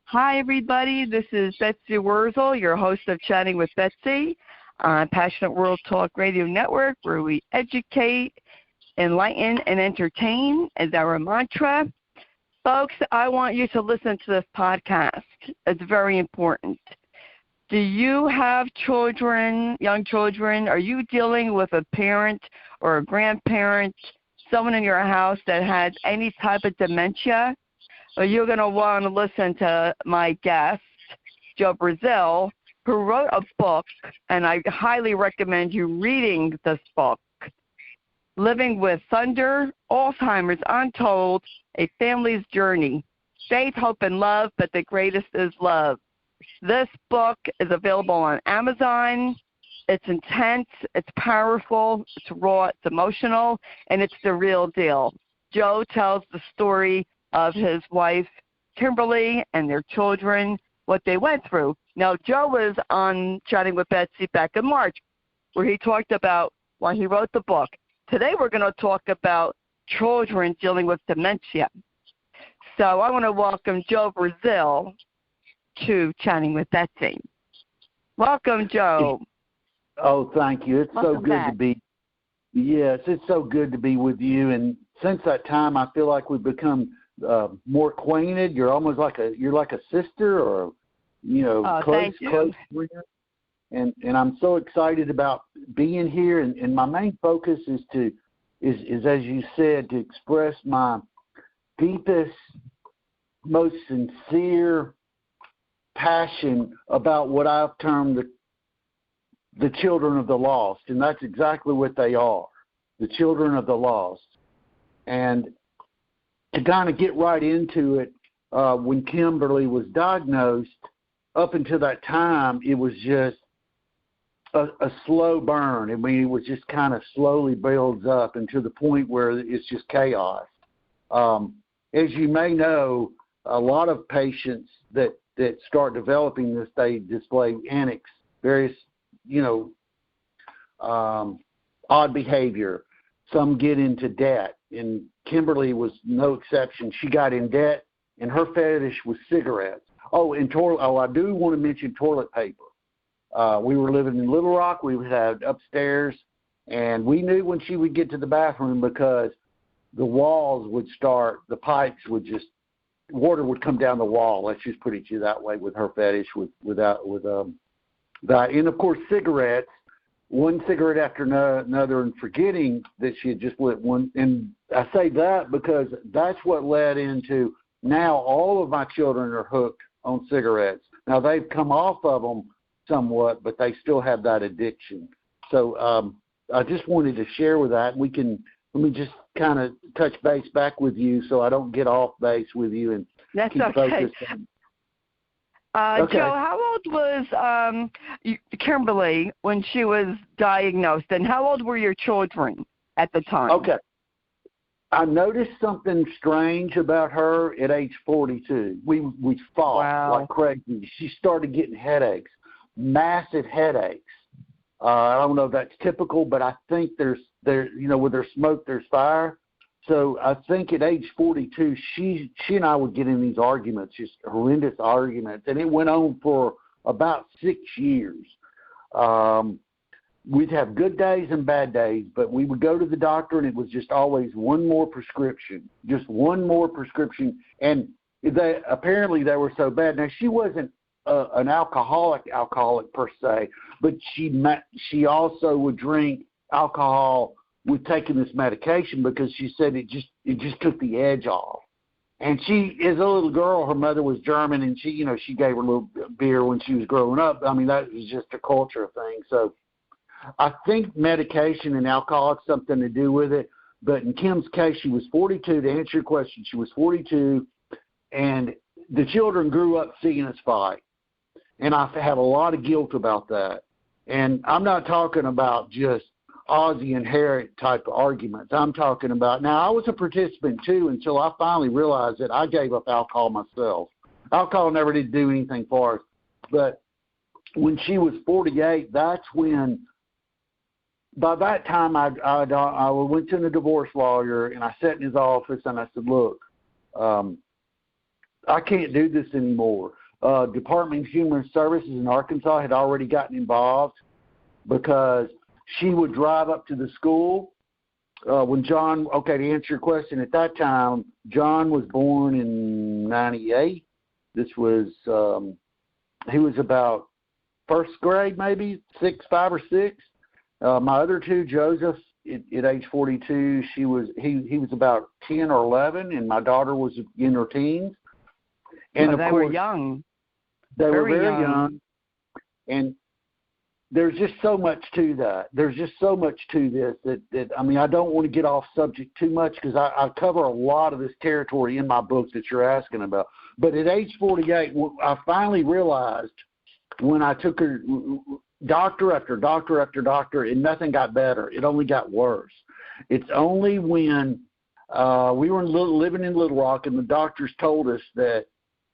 Hi, everybody. This is Betsy Wurzel, your host of Chatting with Betsy on Passionate World Talk Radio Network, where we educate, enlighten, and entertain as our mantra. Folks, I want you to listen to this podcast. It's very important. Do you have children, young children? Are you dealing with a parent or a grandparent, someone in your house that has any type of dementia? Well, you're going to want to listen to my guest, Joe Brazeal, who wrote a book, and I highly recommend you reading this book, Living with Thunder, Alzheimer's Untold, A Family's Journey. Faith, hope, and love, but the greatest is love. This book is available on Amazon. It's intense, it's powerful, it's raw, it's emotional, and it's the real deal. Joe tells the story of his wife, Kimberly, and their children, what they went through. Now, Joe was on Chatting with Betsy back in March, where he talked about why he wrote the book. Today, we're going to talk about children dealing with dementia. So I want to welcome Joe Brazeal to Chatting with Betsy. Welcome, Joe. Oh, thank you. It's Welcome so good back. to be. Yes, it's so good to be with you. And since that time, I feel like we've become more acquainted. You're almost like a sister, or close friend. And I'm so excited about being here. And my main focus is as you said, to express my deepest, most sincere passion about what I've termed the children of the lost. And that's exactly what they are, the children of the lost. And to kind of get right into it, when Kimberly was diagnosed, up until that time, it was just a slow burn. I mean, it was just kind of slowly builds up until the point where it's just chaos. As you may know, a lot of patients that start developing this, they display annex, various, odd behavior. Some get into debt, and Kimberly was no exception. She got in debt, and her fetish was cigarettes. Oh, and I do want to mention toilet paper. We were living in Little Rock. We had upstairs, and we knew when she would get to the bathroom because the walls would start, the pipes would just, water would come down the wall. Let's just put it that way with her fetish with that. And of course, cigarettes. One cigarette after another, and forgetting that she had just lit one. And I say that because that's what led into now all of my children are hooked on cigarettes. Now, they've come off of them somewhat, but they still have that addiction. So I just wanted to share with that. Let me just kind of touch base back with you so I don't get off base with you and That's keep okay. focused. Okay. Joe, how old was Kimberly when she was diagnosed, and how old were your children at the time? Okay. I noticed something strange about her at age 42. We fought like crazy. She started getting headaches, massive headaches. I don't know if that's typical, but I think where there's smoke, there's fire. So I think at age 42, she and I would get in these arguments, just horrendous arguments, and it went on for about 6 years. We'd have good days and bad days, but we would go to the doctor, and it was just always one more prescription, and apparently they were so bad. Now, she wasn't an alcoholic per se, but she also would drink alcohol with taking this medication because she said it just took the edge off. And she, as a little girl, her mother was German, and she gave her a little beer when she was growing up. I mean, that was just a culture thing. So I think medication and alcohol had something to do with it. But in Kim's case, she was 42. To answer your question, she was 42, and the children grew up seeing us fight. And I have a lot of guilt about that. And I'm not talking about just Ozzie and Harriet type of arguments. I'm talking about, now I was a participant too until I finally realized that I gave up alcohol myself. Alcohol never did do anything for us. But when she was 48, that's when, by that time I went to the divorce lawyer and I sat in his office and I said, look, I can't do this anymore. Department of Human Services in Arkansas had already gotten involved because she would drive up to the school. When John, okay, to answer your question, at that time, John was born in 98. This was, he was about first grade, maybe 5 or 6. My other two, Joseph, at age 42, he was about 10 or 11, and my daughter was in her teens. And they were young. They were very young. And there's just so much to that. There's just so much to this that I mean, I don't want to get off subject too much because I cover a lot of this territory in my book that you're asking about. But at age 48, I finally realized when I took her doctor after doctor after doctor, and nothing got better. It only got worse. It's only when we were living in Little Rock and the doctors told us that,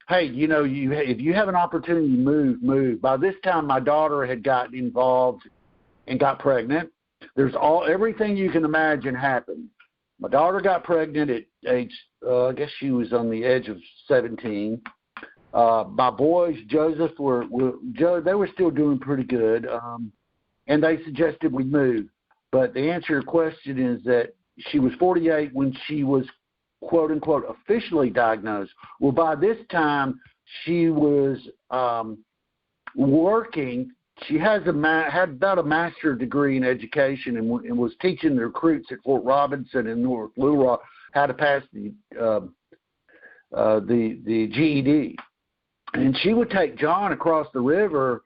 hey, you know, if you have an opportunity to move. By this time, my daughter had gotten involved and got pregnant. There's everything you can imagine happened. My daughter got pregnant at age, I guess she was on the edge of 17. My boys, Joseph, they were still doing pretty good, and they suggested we move. But the answer to your question is that she was 48 when she was, quote unquote, officially diagnosed. Well, by this time, she was working. She had about a master's degree in education and was teaching the recruits at Fort Robinson in North Little Rock how to pass the GED. And she would take John across the river,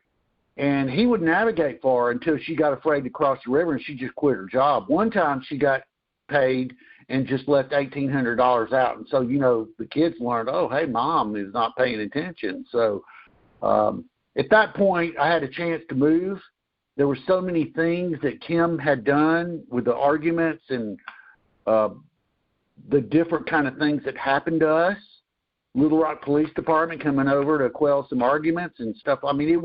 and he would navigate for her until she got afraid to cross the river, and she just quit her job. One time she got paid and just left $1,800 out. And so, you know, the kids learned, oh, hey, Mom is not paying attention. So at that point, I had a chance to move. There were so many things that Kim had done with the arguments and the different kind of things that happened to us. Little Rock Police Department coming over to quell some arguments and stuff. I mean,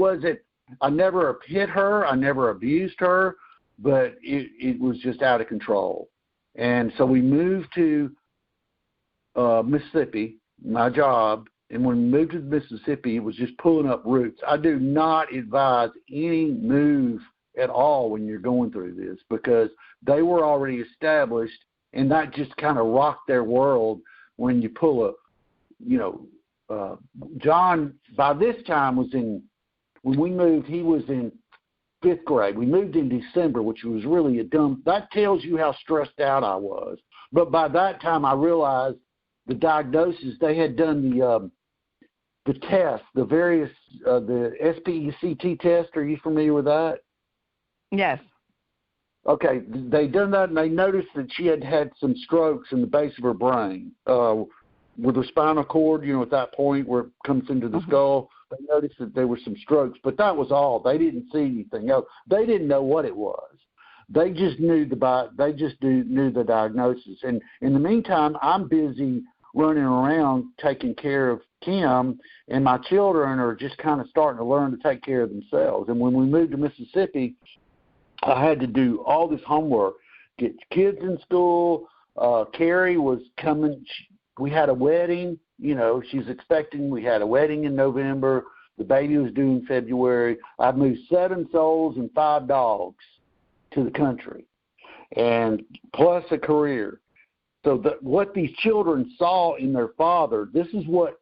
I never hit her. I never abused her, but it was just out of control. And so we moved to Mississippi, my job, and when we moved to Mississippi, it was just pulling up roots. I do not advise any move at all when you're going through this because they were already established, and that just kind of rocked their world when you pull up. You know, John, by this time, when we moved, he was in 5th grade. We moved in December, which was really that tells you how stressed out I was. But by that time, I realized the diagnosis, they had done the test, the various, the SPECT test. Are you familiar with that? Yes. Okay, they done that, and they noticed that she had some strokes in the base of her brain. With the spinal cord, you know, at that point where it comes into the skull, they noticed that there were some strokes, but that was all. They didn't see anything else. They didn't know what it was. They just knew the diagnosis. And in the meantime, I'm busy running around taking care of Kim, and my children are just kind of starting to learn to take care of themselves. And when we moved to Mississippi, I had to do all this homework, get kids in school. Carrie was coming. We had a wedding, you know, she's expecting. We had a wedding in November. The baby was due in February. I moved 7 souls and 5 dogs to the country, and plus a career. So what these children saw in their father, this is what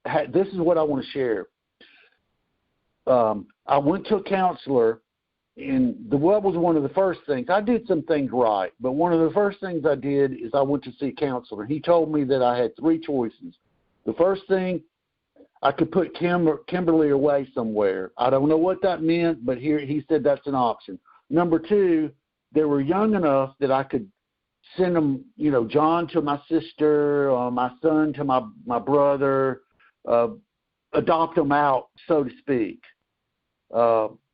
I want to share. I went to a counselor, and what was one of the first things? I did some things right, but one of the first things I did is I went to see a counselor. He told me that I had 3 choices. The first thing, I could put Kimberly away somewhere. I don't know what that meant, but he said that's an option. Number 2, they were young enough that I could send them, you know, John to my sister, my son to my brother, adopt them out, so to speak.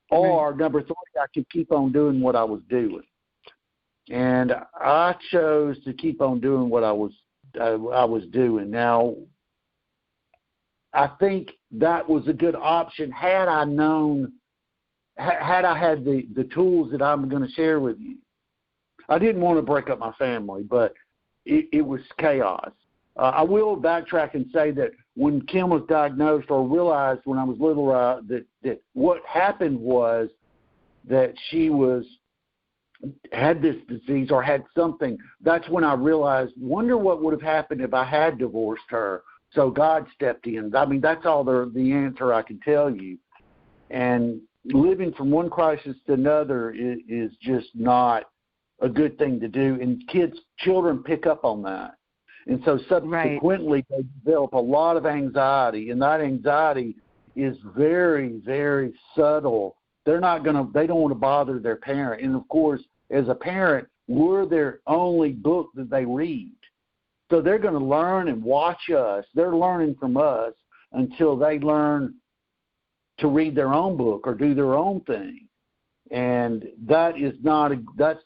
Or number 3, I could keep on doing what I was doing. And I chose to keep on doing what I was doing. Now, I think that was a good option had I known, had I had the tools that I'm going to share with you. I didn't want to break up my family, but it was chaos. I will backtrack and say that when Kim was diagnosed, or realized when I was little, that what happened was that she had this disease or had something. That's when I realized, wonder what would have happened if I had divorced her. So God stepped in. I mean, that's all the answer I can tell you. And living from one crisis to another is just not a good thing to do. And children pick up on that. And so subsequently, they develop a lot of anxiety, and that anxiety is very, very subtle. They don't want to bother their parent. And of course, as a parent, we're their only book that they read. So they're going to learn and watch us. They're learning from us until they learn to read their own book or do their own thing. And that's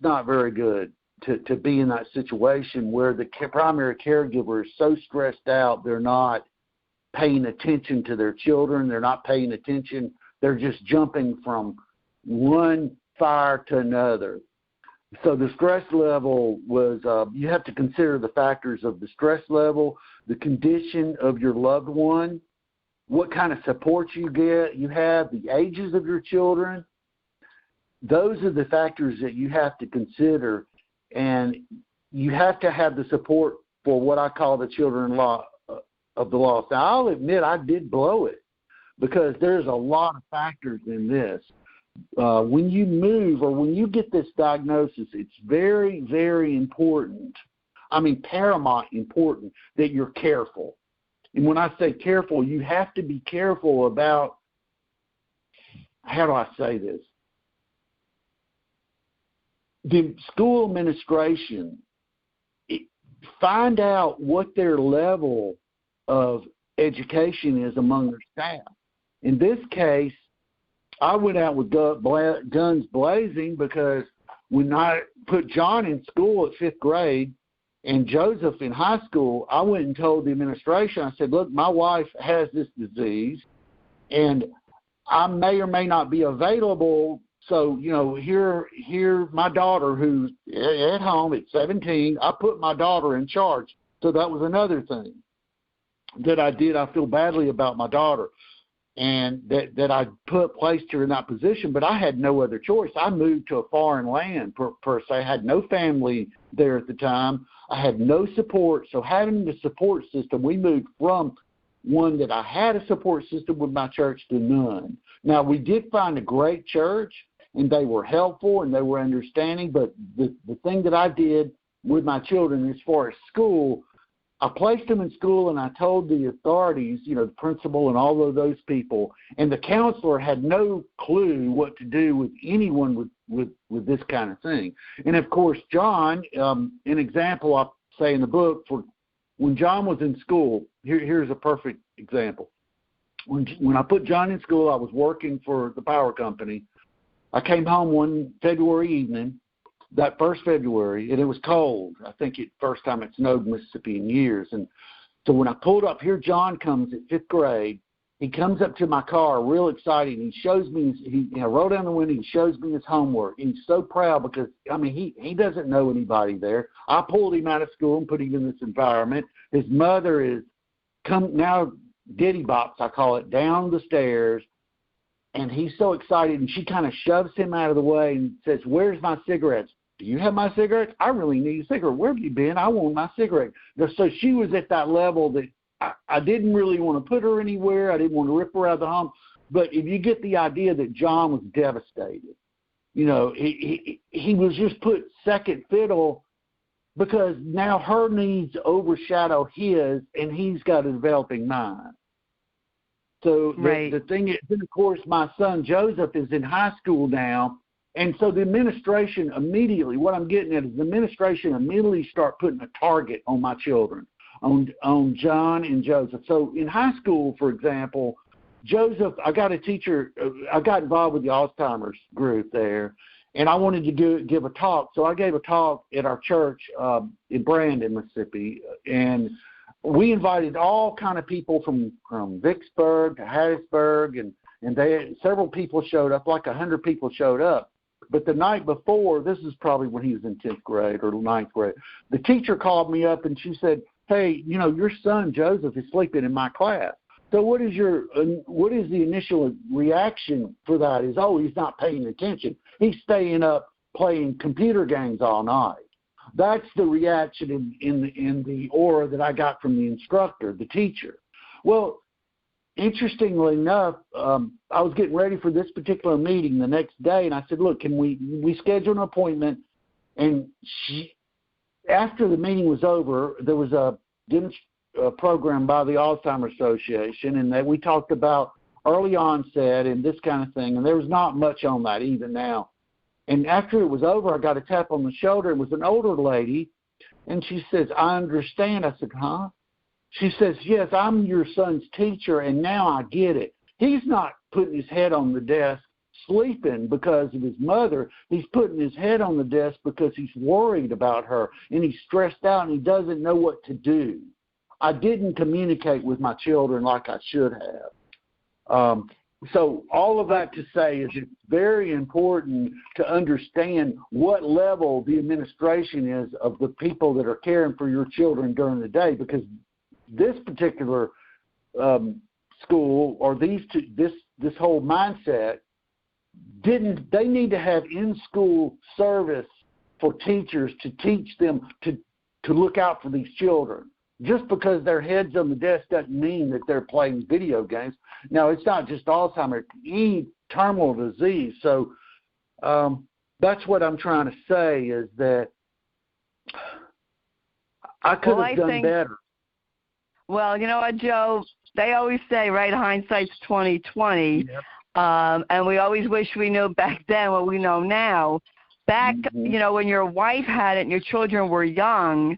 not very good. To be in that situation where the primary caregiver is so stressed out, they're not paying attention to their children. They're not paying attention. They're just jumping from one fire to another. So the stress level was, you have to consider the factors of the stress level, the condition of your loved one, what kind of support you have, the ages of your children. Those are the factors that you have to consider. And you have to have the support for what I call the children of the lost. Now, I'll admit I did blow it because there's a lot of factors in this. When you move or when you get this diagnosis, it's very, very important. I mean, paramount important that you're careful. And when I say careful, you have to be careful about, how do I say this? The school administration, find out what their level of education is among their staff. In this case, I went out with guns blazing because when I put John in school at 5th grade and Joseph in high school, I went and told the administration, I said, look, my wife has this disease, and I may or may not be available. So, here my daughter who's at home at 17, I put my daughter in charge. So that was another thing that I did. I feel badly about my daughter and that I placed her in that position, but I had no other choice. I moved to a foreign land per se. I had no family there at the time. I had no support. So having the support system, we moved from one that I had a support system with my church to none. Now, we did find a great church, and they were helpful and they were understanding, but the thing that I did with my children as far as school, I placed them in school and I told the authorities, the principal and all of those people, and the counselor had no clue what to do with anyone with this kind of thing. And, of course, John, an example I say in the book, for when John was in school, here's a perfect example. When I put John in school, I was working for the power company. I came home one February evening, that first February, and it was cold. I think first time it snowed in Mississippi in years. And so when I pulled up, here John comes at 5th grade. He comes up to my car real excited. He shows me, he rolled down the window, he shows me his homework. And he's so proud because, he doesn't know anybody there. I pulled him out of school and put him in this environment. His mother is now Diddy Bops, I call it, down the stairs. And he's so excited, and she kind of shoves him out of the way and says, where's my cigarettes? Do you have my cigarettes? I really need a cigarette. Where have you been? I want my cigarette. So she was at that level that I didn't really want to put her anywhere. I didn't want to rip her out of the home. But if you get the idea that John was devastated, he was just put second fiddle because now her needs overshadow his, and he's got a developing mind. So the thing is, then of course, my son Joseph is in high school now, and so the administration immediately, what I'm getting at is the administration immediately start putting a target on my children, on John and Joseph. So in high school, for example, Joseph, I got a teacher, I got involved with the Alzheimer's group there, and I wanted to give a talk. So I gave a talk at our church in Brandon, Mississippi, and we invited all kind of people from Vicksburg to Hattiesburg, and several people showed up, like 100 people showed up. But the night before, this is probably when he was in 10th grade or 9th grade, the teacher called me up and she said, hey, your son Joseph is sleeping in my class. So what is the initial reaction for that? Is, oh, he's not paying attention. He's staying up playing computer games all night. That's the reaction in the aura that I got from the instructor, the teacher. Well, interestingly enough, I was getting ready for this particular meeting the next day, and I said, look, can we schedule an appointment? And after the meeting was over, there was a program by the Alzheimer Association, and that we talked about early onset and this kind of thing, and there was not much on that even now. And after it was over, I got a tap on the shoulder. It was an older lady, and she says, I understand. I said, huh? She says, yes, I'm your son's teacher, and now I get it. He's not putting his head on the desk sleeping because of his mother. He's putting his head on the desk because he's worried about her, and he's stressed out, and he doesn't know what to do. I didn't communicate with my children like I should have. So all of that to say is it's very important to understand what level the administration is of the people that are caring for your children during the day, because this particular school or this whole mindset they need to have in-school service for teachers to teach them to look out for these children. Just because their head's on the desk doesn't mean that they're playing video games. Now, it's not just Alzheimer's, any terminal disease. So that's what I'm trying to say is that I could have done better. Well, you know what, Joe? They always say, right, hindsight's 20/20. Yep. And we always wish we knew back then what we know now. Back, when your wife had it and your children were young,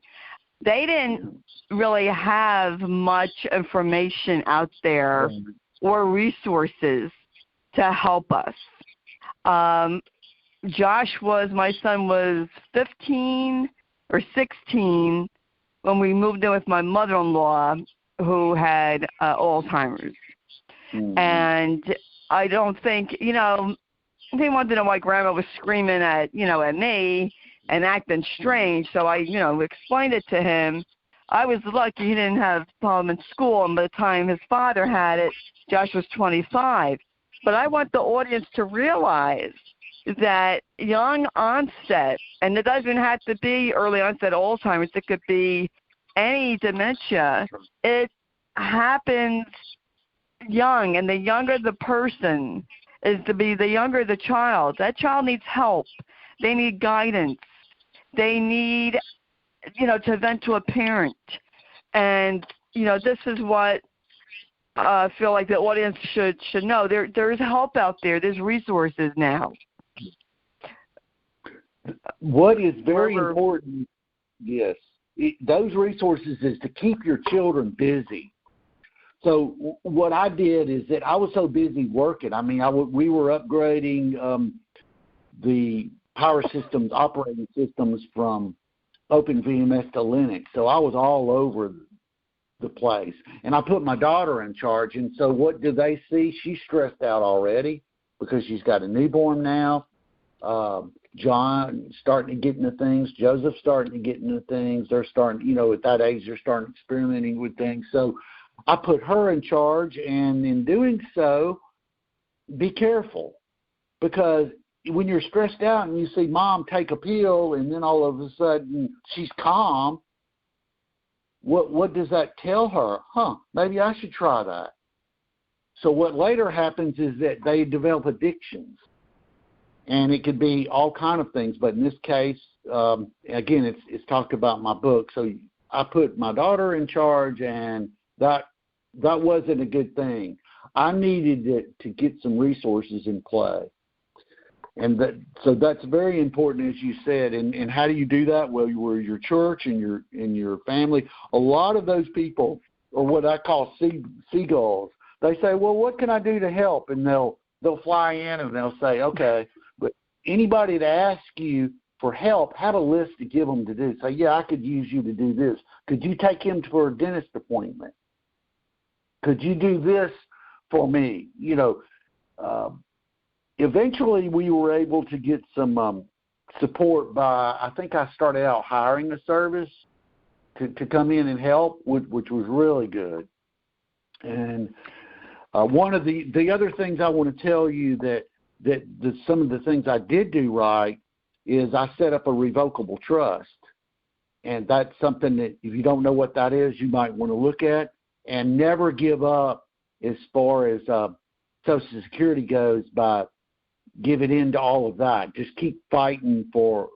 they didn't really have much information out there or resources to help us. My son was 15 or 16 when we moved in with my mother-in-law who had Alzheimer's. And I don't think, they wanted to know why Grandma was screaming at me and acting strange. So I, explained it to him. I was lucky he didn't have problem in school, and by the time his father had it, Josh was 25. But I want the audience to realize that young onset, and it doesn't have to be early onset Alzheimer's, it could be any dementia, it happens young, and the younger the person the younger the child. That child needs help. They need guidance. They need, to vent to a parent. And, this is what I feel like the audience should know. There's help out there. There's resources now. What is very important, yes, those resources is to keep your children busy. So what I did is that I was so busy working. I mean, we were upgrading the power systems, operating systems from OpenVMS to Linux. So I was all over the place. And I put my daughter in charge. And so what do they see? She's stressed out already because she's got a newborn now. John starting to get into things. Joseph's starting to get into things. They're starting, at that age, they're starting experimenting with things. So I put her in charge, and in doing so, be careful, because when you're stressed out and you see Mom take a pill and then all of a sudden she's calm, what does that tell her? Maybe I should try that. So what later happens is that they develop addictions, and it could be all kind of things. But in this case, again, it's talked about in my book. So I put my daughter in charge, and that wasn't a good thing. I needed to get some resources in play. And so that's very important, as you said. And how do you do that? Well, your church and your family. A lot of those people are what I call seagulls. They say, well, what can I do to help? And they'll fly in and they'll say, okay. But anybody that asks you for help, have a list to give them to do. Say, yeah, I could use you to do this. Could you take him for a dentist appointment? Could you do this for me? Eventually we were able to get some support by, I think I started out hiring a service, to come in and help, which was really good. And one of the other things I want to tell you that some of the things I did do right is I set up a revocable trust. And that's something that if you don't know what that is, you might want to look at, and never give up as far as Social Security goes by giving in to all of that. Just keep fighting for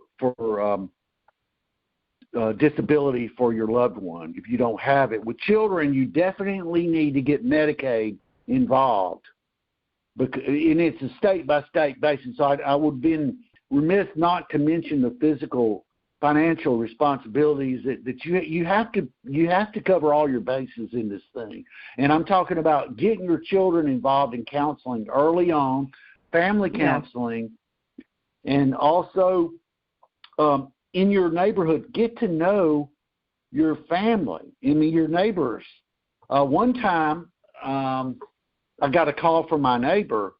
disability for your loved one if you don't have it. With children, you definitely need to get Medicaid involved, because, and it's a state-by-state basis. So I would have been remiss not to mention the physical financial responsibilities that you have to cover all your bases in this thing. And I'm talking about getting your children involved in counseling early on, family counseling, and also in your neighborhood, get to know your family, your neighbors. One time I got a call from my neighbor,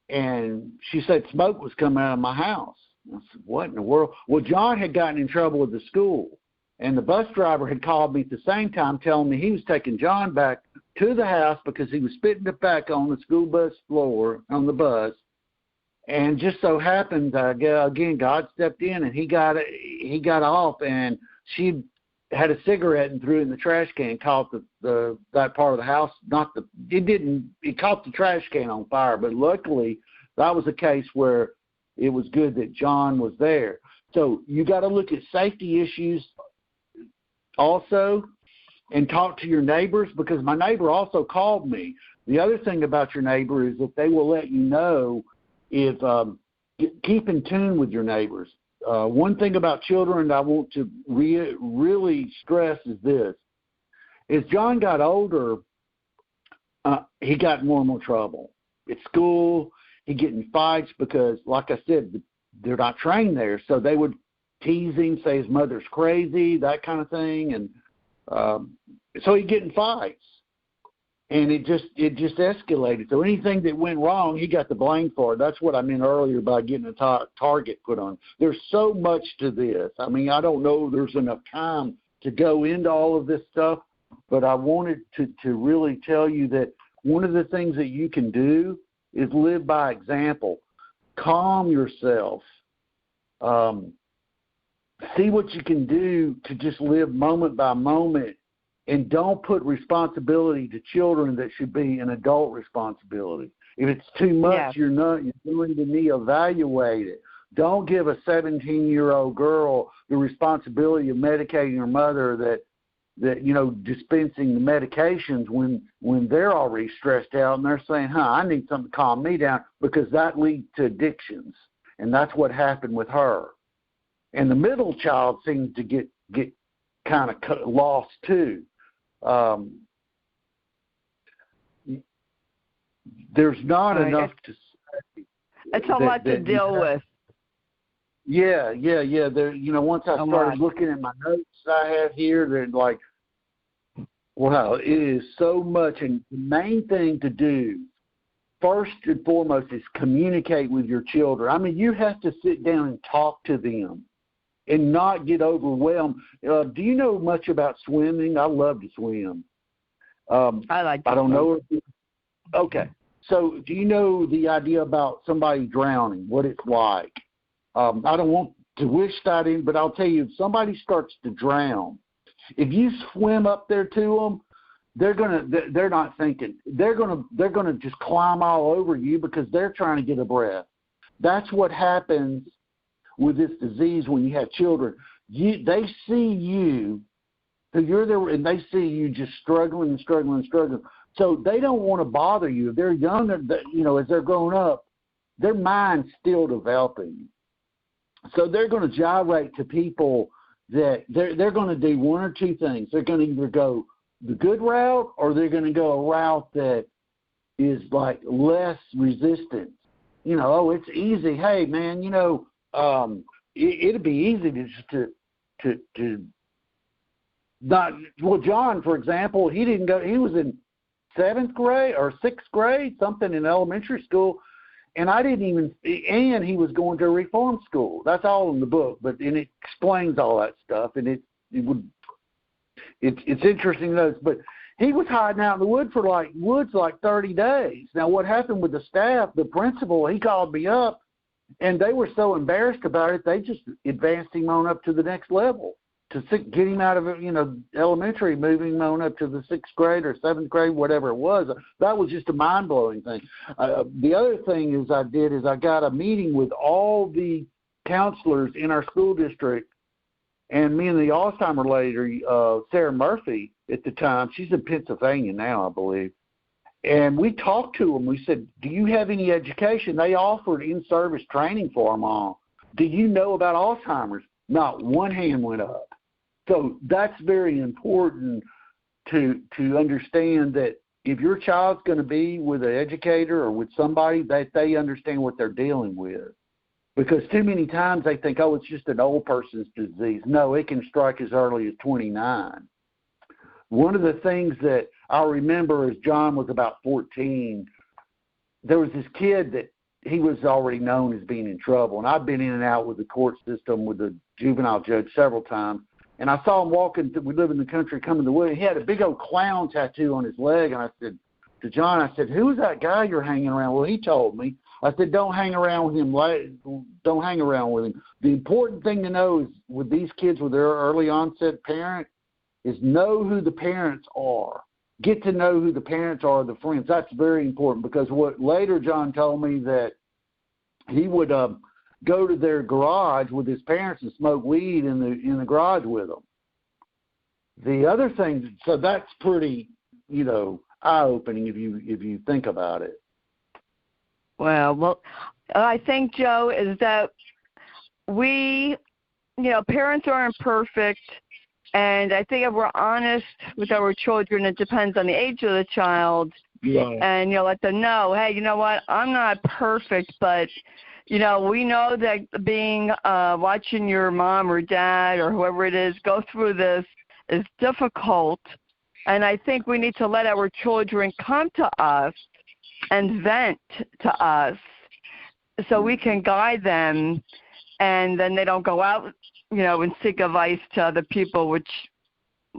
and she said smoke was coming out of my house. I said, what in the world? Well, John had gotten in trouble with the school, and the bus driver had called me at the same time telling me he was taking John back to the house because he was spitting tobacco on the school bus floor on the bus. And just so happened, again, God stepped in, and he got off, and she had a cigarette and threw it in the trash can, caught that part of the house. It caught the trash can on fire, but luckily that was a case where it was good that John was there. So you got to look at safety issues also and talk to your neighbors, because my neighbor also called me. The other thing about your neighbor is that they will let you know if keep in tune with your neighbors. One thing about children I want to really stress is this. As John got older, he got more and more trouble. At school, he'd get in fights because, like I said, they're not trained there. So they would tease him, say his mother's crazy, that kind of thing. And so he'd get in fights. And it just escalated. So anything that went wrong, he got the blame for it. That's what I meant earlier by getting a target put on. There's so much to this. I mean, I don't know if there's enough time to go into all of this stuff, but I wanted to really tell you that one of the things that you can do is live by example. Calm yourself. See what you can do to just live moment by moment. And don't put responsibility to children that should be an adult responsibility. If it's too much, you're going to need to evaluate it. Don't give a 17-year-old girl the responsibility of medicating her mother that dispensing the medications when they're already stressed out and they're saying, I need something to calm me down, because that leads to addictions. And that's what happened with her. And the middle child seems to get kind of lost too. There's not enough to say. It's a lot to deal with. Yeah. There, once I started looking at my notes I have here, they're like, wow, it is so much. And the main thing to do, first and foremost, is communicate with your children. I mean, you have to sit down and talk to them and not get overwhelmed. Do you know much about swimming? I love to swim. I like to I don't swim. know. Okay. So do you know the idea about somebody drowning, what it's like? I don't want to wish that in, but I'll tell you, if somebody starts to drown, if you swim up there to them, they're not thinking. They're gonna just climb all over you because they're trying to get a breath. That's what happens with this disease when you have children. They see you, so you're there, and they see you just struggling. So they don't want to bother you. If they're young, as they're growing up, their mind's still developing. So they're going to gyrate to people that they're going to do one or two things. They're going to either go the good route, or they're going to go a route that is like less resistance. It's easy. Hey, man, it'd be easy to not. Well, John, for example, he didn't go. He was in 7th grade or 6th grade, something in elementary school, and and he was going to a reform school. That's all in the book, and it explains all that stuff, and it would it's interesting those, but he was hiding out in the woods for like 30 days. Now, what happened with the staff, the principal, he called me up, and they were so embarrassed about it, they just advanced him on up to the next level to get him out of, elementary, moving him on up to the 6th grade or 7th grade, whatever it was. That was just a mind-blowing thing. The other thing I got a meeting with all the counselors in our school district, and me and the Alzheimer lady, Sarah Murphy, at the time, she's in Pennsylvania now, I believe, and we talked to them. We said, do you have any education? They offered in-service training for them all. Do you know about Alzheimer's? Not one hand went up. So that's very important to understand that if your child's going to be with an educator or with somebody, that they understand what they're dealing with. Because too many times they think, oh, it's just an old person's disease. No, it can strike as early as 29. One of the things that I remember as John was about 14, there was this kid that he was already known as being in trouble. And I've been in and out with the court system with the juvenile judge several times. And I saw him walking, we live in the country, coming to the woods. He had a big old clown tattoo on his leg. And I said to John, who's that guy you're hanging around? Well, he told me. I said, don't hang around with him. Don't hang around with him. The important thing to know is with these kids with their early onset parent is know who the parents are. Get to know who the parents are, the friends. That's very important because what later John told me that he would go to their garage with his parents and smoke weed in the garage with them. The other thing, so that's pretty, eye-opening if you think about it. Well, I think, Joe, is that we, parents aren't perfect, and I think if we're honest with our children, it depends on the age of the child, and let them know, hey, you know what, I'm not perfect, but we know that being watching your mom or dad or whoever it is go through this is difficult, and I think we need to let our children come to us and vent to us so we can guide them, and then they don't go out, and seek advice to other people, which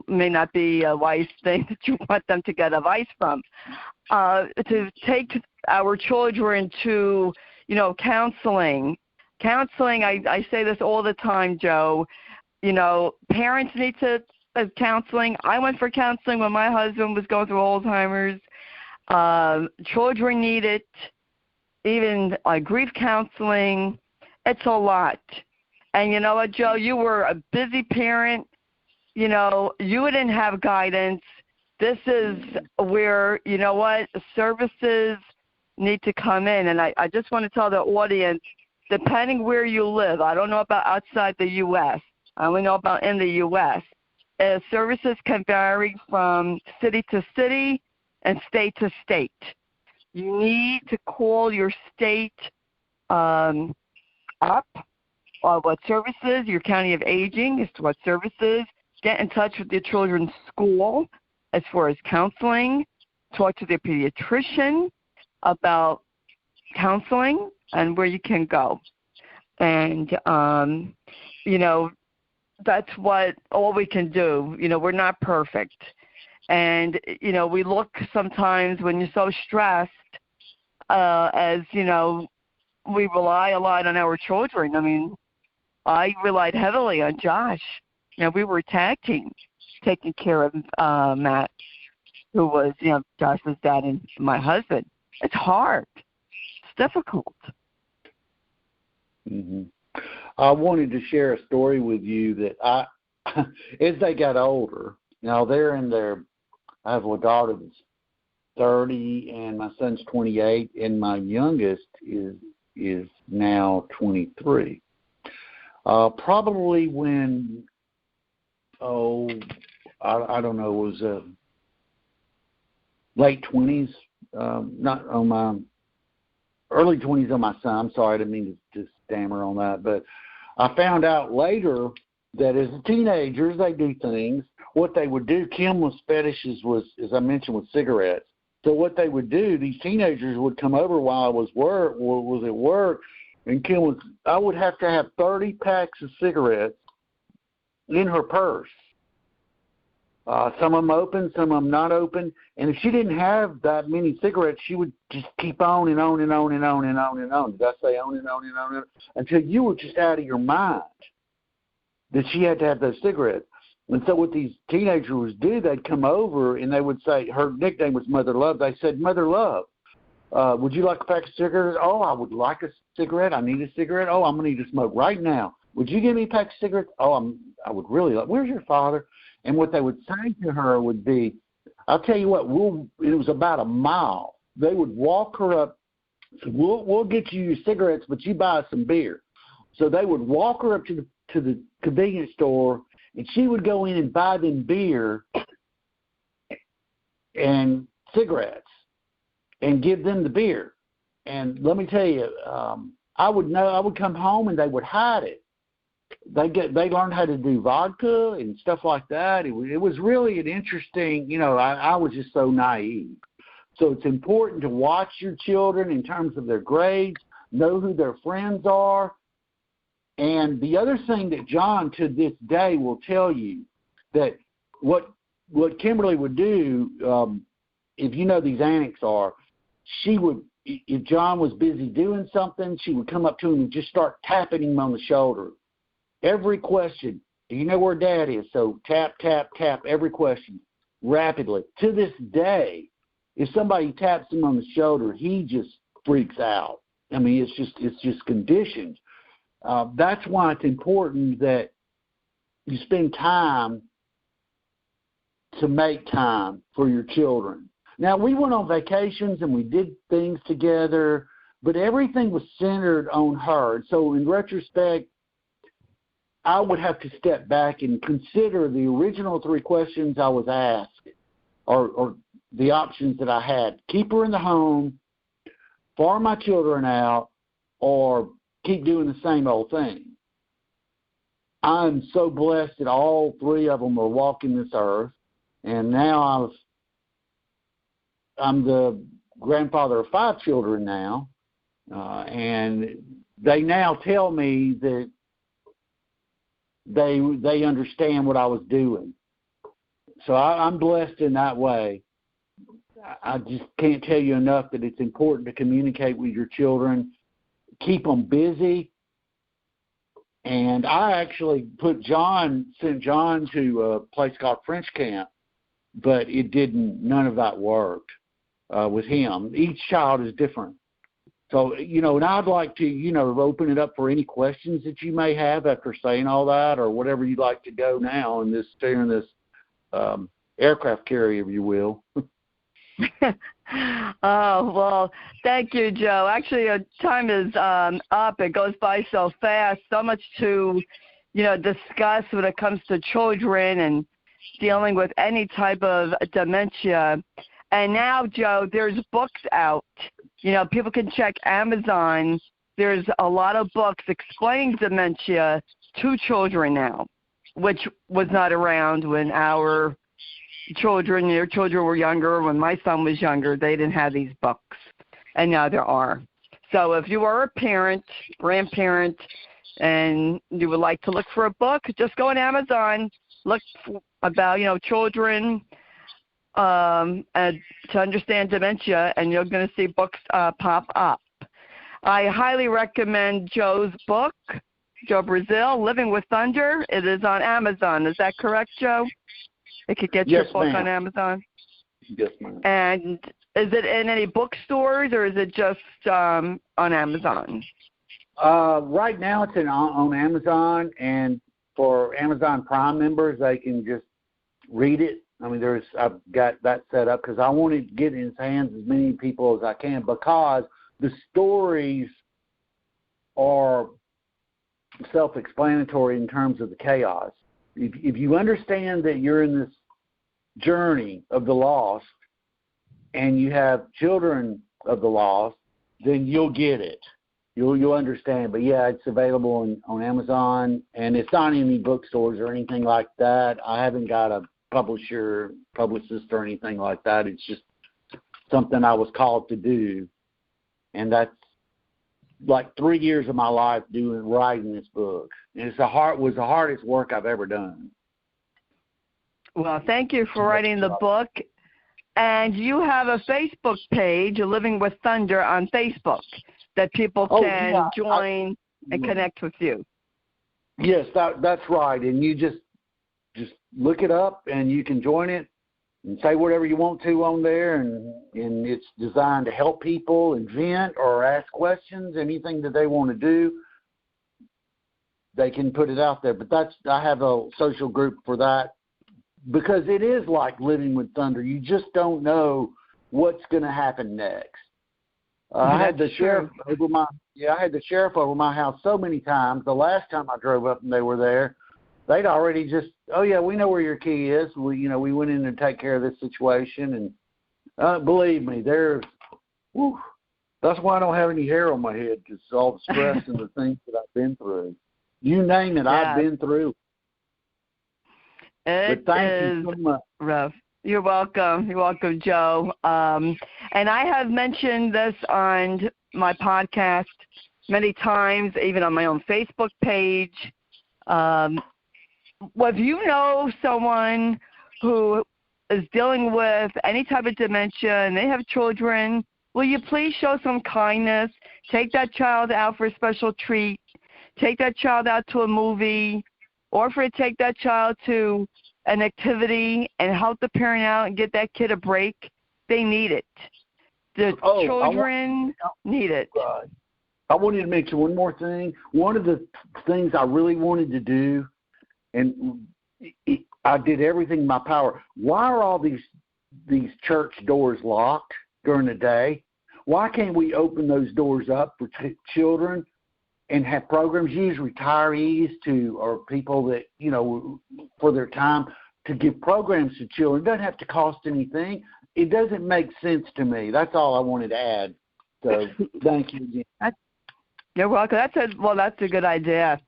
may not be a wise thing that you want them to get advice from. To take our children to, counseling. Counseling, I say this all the time, Joe. Parents need to counseling. I went for counseling when my husband was going through Alzheimer's. Children need it, even grief counseling. It's a lot. And you know what, Joe, you were a busy parent. You didn't have guidance. This is where, services need to come in. And I just want to tell the audience, depending where you live, I don't know about outside the U.S. I only know about in the U.S. Services can vary from city to city and state to state. You need to call your state up, what services, your county of aging as to what services. Get in touch with your children's school as far as counseling. Talk to their pediatrician about counseling and where you can go. And, that's what all we can do. We're not perfect. And, we look sometimes when you're so stressed, as, we rely a lot on our children. I mean, I relied heavily on Josh. We were tag teams taking care of Matt, who was, Josh's dad and my husband. It's hard. It's difficult. Mm-hmm. I wanted to share a story with you that as they got older, now they're in their, I have a daughter that's 30 and my son's 28 and my youngest is now 23. Probably when, I don't know, it was late 20s, not on my, early 20s on my son. I'm sorry, I didn't mean to stammer on that, but I found out later that as teenagers, they do things. What they would do, Kim's fetishes was, as I mentioned, with cigarettes. So what they would do, these teenagers would come over while I was at work, and I would have to have 30 packs of cigarettes in her purse. Some of them open, some of them not open. And if she didn't have that many cigarettes, she would just keep on and on and on and on and on and on. Did I say on and on and on and on? Until you were just out of your mind that she had to have those cigarettes. And so what these teenagers would do, they'd come over and they would say, her nickname was Mother Love. They said, Mother Love, would you like a pack of cigarettes? Oh, I would like a cigarette. I need a cigarette. Oh, I'm going to need to smoke right now. Would you give me a pack of cigarettes? Oh, I would really like. Where's your father? And what they would say to her would be, I'll tell you what, it was about a mile. They would walk her up. So we'll get you your cigarettes, but you buy some beer. So they would walk her up to the convenience store, and she would go in and buy them beer and cigarettes and give them the beer. And let me tell you, I would come home and they would hide it. They learned how to do vodka and stuff like that. It was really an interesting, I was just so naive. So it's important to watch your children in terms of their grades, know who their friends are. And the other thing that John to this day will tell you, that what Kimberly would do, if you know these annex are, she would, if John was busy doing something, she would come up to him and just start tapping him on the shoulder. Every question, do you know where Dad is? So tap, tap, tap, every question, rapidly. To this day, if somebody taps him on the shoulder, he just freaks out. I mean, it's just conditioned. That's why it's important that you spend time to make time for your children. Now, we went on vacations and we did things together, but everything was centered on her. So in retrospect, I would have to step back and consider the original 3 questions I was asked, or the options that I had. Keep her in the home, farm my children out, or keep doing the same old thing. I'm so blessed that all 3 of them are walking this earth, and now I'm the grandfather of 5 children now, and they now tell me that they understand what I was doing. So I'm blessed in that way. I just can't tell you enough that it's important to communicate with your children, keep them busy. And I actually sent John to a place called French Camp, but none of that worked with him. Each child is different. So, and I'd like to, open it up for any questions that you may have after saying all that, or whatever you'd like to go now in this aircraft carrier, if you will. Oh, well, thank you, Joe. Actually, time is up. It goes by so fast. So much to, discuss when it comes to children and dealing with any type of dementia. And now, Joe, there's books out. People can check Amazon. There's a lot of books explaining dementia to children now, which was not around when your children were younger. When my son was younger, they didn't have these books, and now there are. So if you are a parent, grandparent, and you would like to look for a book, just go on Amazon, look about, children, and to understand dementia, and you're going to see books pop up. I highly recommend Joe's book, Joe Brazeal, Living with Thunder. It is on Amazon. Is that correct, Joe? It could get your book on Amazon? Yes, ma'am. And is it in any bookstores, or is it just on Amazon? Right now it's on Amazon, and for Amazon Prime members, they can just read it. I mean, I've got that set up because I want to get in his hands as many people as I can, because the stories are self-explanatory in terms of the chaos. If you understand that you're in this journey of the lost and you have children of the lost, then you'll get it. You'll understand. But, yeah, it's available on Amazon, and it's not in any bookstores or anything like that. I haven't got a publicist or anything like that. It's just something I was called to do, and that's like 3 years of my life writing this book. And was the hardest work I've ever done. Well, thank you for writing the book. And you have a Facebook page, Living with Thunder, on Facebook that people can join and connect with you. Yes, that's right. And you just look it up, and you can join it and say whatever you want to on there. And it's designed to help people and vent or ask questions, anything that they want to do. They can put it out there. But I have a social group for that, because it is like living with thunder. You just don't know what's going to happen next. I had the sheriff over my house so many times. The last time I drove up and they were there, they'd already just, oh yeah, we know where your key is. We went in to take care of this situation, and believe me, that's why I don't have any hair on my head, because all the stress and the things that I've been through. You name it, I've been through. It but thank you so much. Rough. You're welcome. You're welcome, Joe. And I have mentioned this on my podcast many times, even on my own Facebook page. If you know someone who is dealing with any type of dementia and they have children, will you please show some kindness? Take that child out for a special treat. Take that child out to a movie, or take that child to an activity and help the parent out and get that kid a break. They need it. The children need it. I wanted to mention one more thing. One of the things I really wanted to do, and I did everything in my power. Why are all these church doors locked during the day? Why can't we open those doors up for children and have programs, use retirees or people that, for their time, to give programs to children? It doesn't have to cost anything. It doesn't make sense to me. That's all I wanted to add. So thank you again. You're welcome. That's a good idea,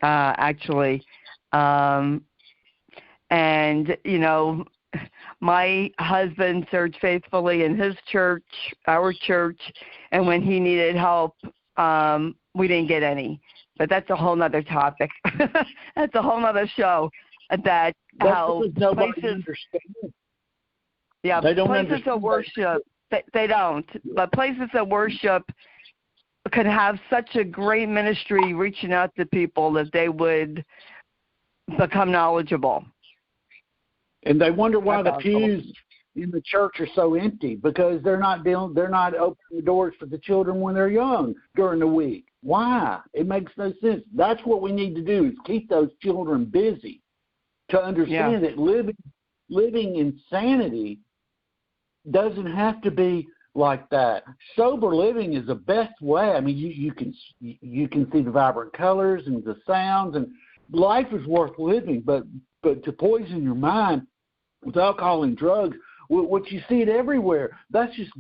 actually. And, my husband served faithfully in his church, our church, and when he needed help, we didn't get any. But that's a whole nother topic. That's a whole nother show. That's how places, they don't places understand. of worship, they don't. But places of worship could have such a great ministry reaching out to people that they would become knowledgeable. And they wonder why the pews in the church are so empty, because they're not opening the doors for the children when they're young during the week. Why? It makes no sense. That's what we need to do, is keep those children busy, to understand that living in sanity doesn't have to be like that. Sober living is the best way. I mean, you can see the vibrant colors and the sounds, and life is worth living. But to poison your mind with alcohol and drugs, what you see it everywhere, that's just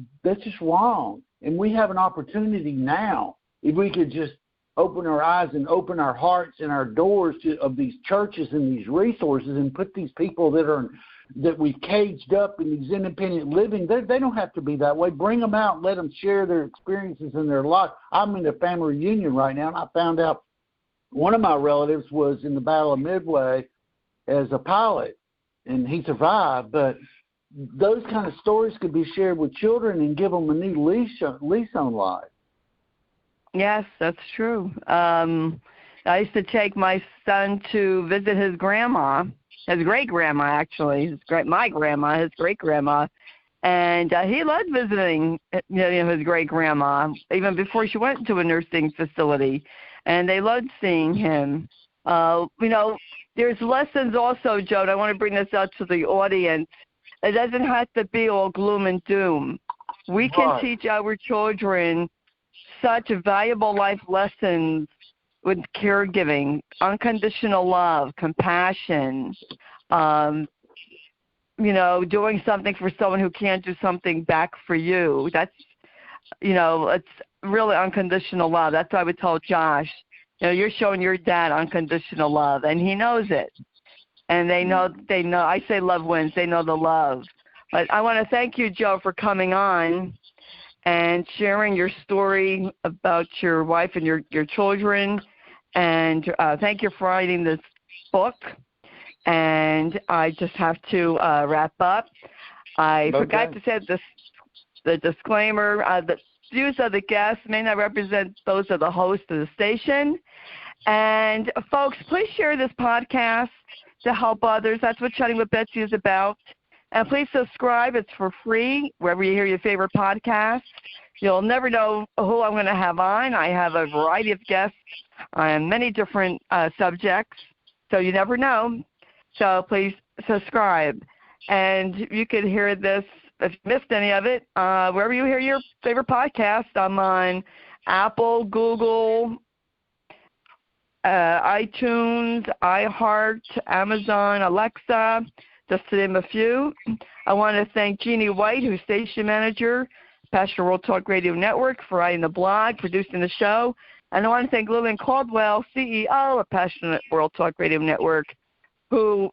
wrong. And we have an opportunity now, if we could just open our eyes and open our hearts and our doors of these churches and these resources, and put these people that we've caged up in these independent living, they don't have to be that way. Bring them out and let them share their experiences in their life. I'm in a family reunion right now, and I found out one of my relatives was in the Battle of Midway as a pilot, and he survived. But those kind of stories could be shared with children and give them a new lease on life. Yes, that's true. I used to take my son to visit his grandma, his great-grandma, actually. My grandma, his great-grandma. And he loved visiting his great-grandma, even before she went to a nursing facility. And they loved seeing him. There's lessons also, Joe, and I want to bring this out to the audience. It doesn't have to be all gloom and doom. We can teach our children such valuable life lessons with caregiving, unconditional love, compassion, doing something for someone who can't do something back for you. That's, it's really unconditional love. That's what I would tell Josh. You're showing your dad unconditional love, and he knows it. And they know, I say love wins. They know the love. But I want to thank you, Joe, for coming on and sharing your story about your wife and your children. And thank you for writing this book. And I just have to wrap up. I forgot to say the disclaimer. The views of the guests may not represent those of the host of the station. And, folks, please share this podcast to help others. That's what Chatting with Betsy is about. And please subscribe. It's for free wherever you hear your favorite podcast. You'll never know who I'm going to have on. I have a variety of guests on many different subjects, so you never know. So please subscribe. And you can hear this, if you missed any of it, wherever you hear your favorite podcast. I'm on Apple, Google, iTunes, iHeart, Amazon, Alexa, just to name a few. I want to thank Jeannie White, who's station manager, Passionate World Talk Radio Network, for writing the blog, producing the show. And I want to thank Lillian Caldwell, CEO of Passionate World Talk Radio Network, who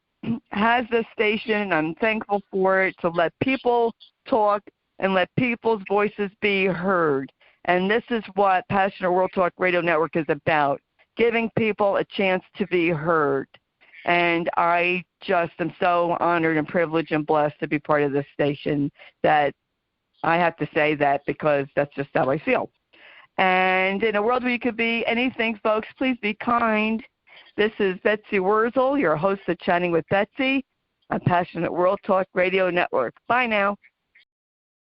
has this station. I'm thankful for it, to let people talk and let people's voices be heard. And this is what Passionate World Talk Radio Network is about, giving people a chance to be heard. And I just am so honored and privileged and blessed to be part of this station, that I have to say that because that's just how I feel. And in a world where you could be anything, folks, please be kind. This is Betsy Wurzel, your host of Chatting with Betsy on Passionate World Talk Radio Network. Bye now.